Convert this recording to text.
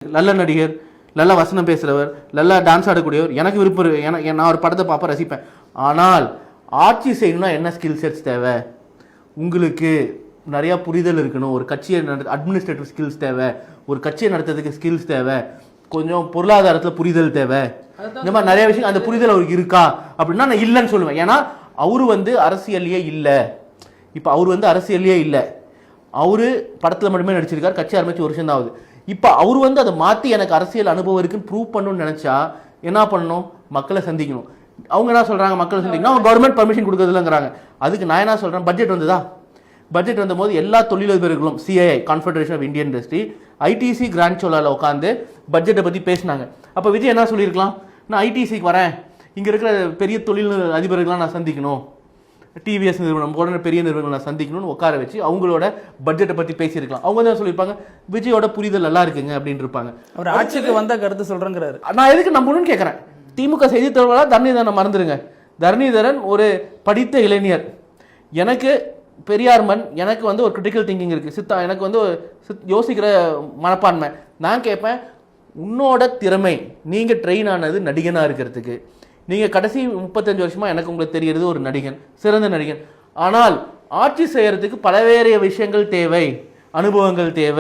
நல்ல நடிகர், நல்ல வசனம் பேசுகிறவர், நல்லா டான்ஸ் ஆடக்கூடியவர், எனக்கு விருப்பம், நான் ஒரு படத்தை பார்ப்பேன், ரசிப்பேன். ஆனால் ஆட்சி செய்யணும்னா என்ன ஸ்கில் செட்ஸ் தேவை? உங்களுக்கு நிறையா புரிதல் இருக்கணும். ஒரு கட்சியை அட்மினிஸ்ட்ரேட்டிவ் ஸ்கில்ஸ் தேவை, ஒரு கட்சியை நடத்துறதுக்கு ஸ்கில்ஸ் தேவை, கொஞ்சம் பொருளாதாரத்தில் புரிதல் தேவை. இந்த மாதிரி நிறைய விஷயம் அந்த புரிதல் அவருக்கு இருக்கா அப்படின்னா நான் இல்லைன்னு சொல்லுவேன். ஏன்னா அவரு அரசியல்லையே இல்லை. இப்போ அவரு அரசியல்லையே இல்லை. அவரு படத்தில் மட்டுமே நடிச்சிருக்காரு, கட்சி ஆரம்பிச்சு ஒரு வருஷம் தான் ஆகுது. இப்போ அவர் அதை மாற்றி எனக்கு அரசியல் அனுபவம் இருக்குன்னு ப்ரூவ் பண்ணணும்னு நினச்சா என்ன பண்ணணும்? மக்களை சந்திக்கணும். அவங்க என்ன சொல்கிறாங்க? மக்களை சந்திக்கணும், அவங்க கவர்மெண்ட் பர்மிஷன் கொடுக்குறதுலங்கிறாங்க. அதுக்கு நான் என்ன சொல்கிறேன்? பட்ஜெட் வந்ததா? பட்ஜெட் வந்தபோது எல்லா தொழிலதிபர்களும் CII Confederation of Indian Industry ITC Grand சோலாவில் உட்காந்து பட்ஜெட்டை பற்றி பேசினாங்க. அப்போ விஜய் என்ன சொல்லியிருக்கலாம்? நான் ஐடிசிக்கு வரேன், இங்கே இருக்கிற பெரிய தொழில் அதிபர்கள்லாம் நான் சந்திக்கணும், டிவிஎஸ் நிறுவனம் போன்ற பெரிய நிறுவனங்கள் நான் சந்திக்கணும்னு உட்கார வச்சு அவங்களோட பட்ஜெட்டை பற்றி பேசியிருக்கலாம். அவங்க தான் சொல்லியிருப்பாங்க விஜயோட புரிதல் நல்லா இருக்குங்க அப்படின்னு இருப்பாங்க. அவர் ஆட்சிக்கு வந்த கருத்து சொல்றேங்கிறாரு. நான் எதுக்கு நம்பணும்னு கேட்குறேன். திமுக செய்தி தொடர்பாளர் தரணிதரனை மறந்துடுங்க. தரணிதரன் ஒரு படித்த இளைஞர். எனக்கு பெரியார் மண், எனக்கு ஒரு கிரிட்டிக்கல் திங்கிங் இருக்குது, எனக்கு யோசிக்கிற மனப்பான்மை. நான் கேட்பேன், உன்னோட திறமை, நீங்கள் ட்ரெயின் ஆனது நடிகனாக இருக்கிறதுக்கு, நீங்கள் கடைசி 35 வருஷமாக எனக்கு உங்களுக்கு தெரிகிறது ஒரு நடிகன், சிறந்த நடிகன். ஆனால் ஆட்சி செய்யறதுக்கு பலவேறு விஷயங்கள் தேவை, அனுபவங்கள் தேவை.